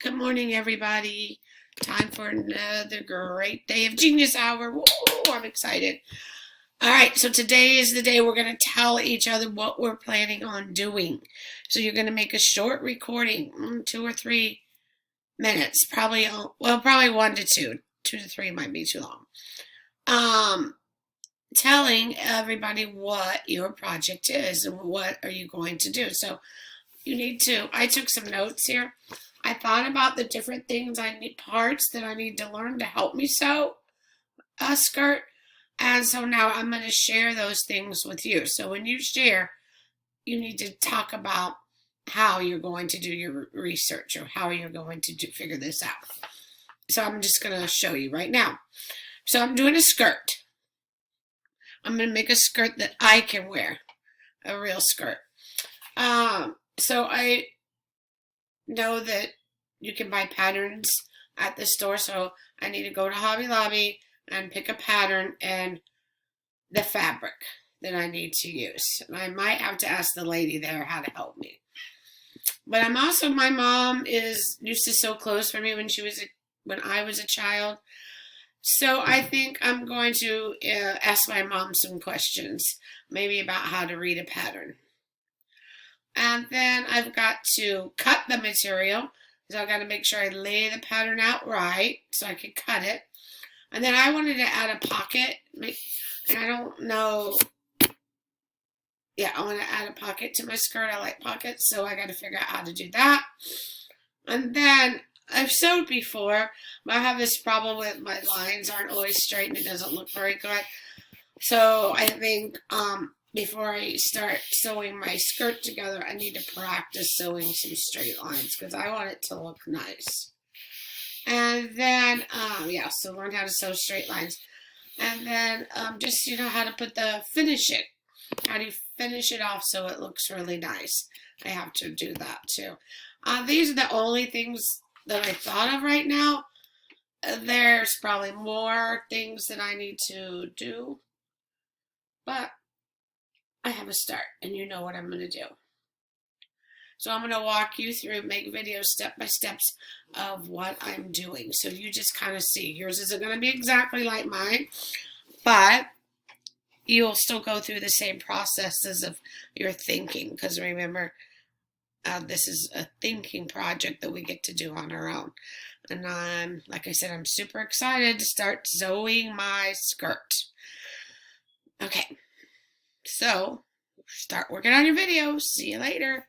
Good morning, everybody. Time for another great day of Genius Hour. Woo, I'm excited. All right, so today is the day we're going to tell each other what we're planning on doing. So you're going to make a short recording, 2 or 3 minutes, probably 1 to 2. 2 to 3 might be too long. Telling everybody what your project is and what are you going to do. So I took some notes here. I thought about the different parts that I need to learn to help me sew a skirt. And so now I'm going to share those things with you. So when you share, you need to talk about how you're going to do your research or how you're going to figure this out. So I'm just going to show you right now. So I'm doing a skirt. I'm going to make a skirt that I can wear, a real skirt. So I know that you can buy patterns at the store, so I need to go to Hobby Lobby and pick a pattern and the fabric that I need to use. And I might have to ask the lady there how to help me. But my mom used to sew clothes for me when I was a child. So I think I'm going to ask my mom some questions, maybe about how to read a pattern. And then I've got to cut the material. So I've got to make sure I lay the pattern out right so I can cut it. And then I wanted to add a pocket. And I don't know. Yeah, I want to add a pocket to my skirt. I like pockets, so I got to figure out how to do that. And then I've sewed before, but I have this problem with my lines aren't always straight and it doesn't look very good. So I think before I start sewing my skirt together, I need to practice sewing some straight lines because I want it to look nice. And then, so learn how to sew straight lines. And then just, how to finish it. How do you finish it off so it looks really nice? I have to do that too. These are the only things that I thought of right now. There's probably more things that I need to do. But I have a start, and you know what I'm going to do. So I'm going to walk you through, make videos step by steps of what I'm doing. So you just kind of see. Yours isn't going to be exactly like mine, but you'll still go through the same processes of your thinking. Because remember, this is a thinking project that we get to do on our own. And like I said, I'm super excited to start sewing my skirt. Okay. So, start working on your videos. See you later.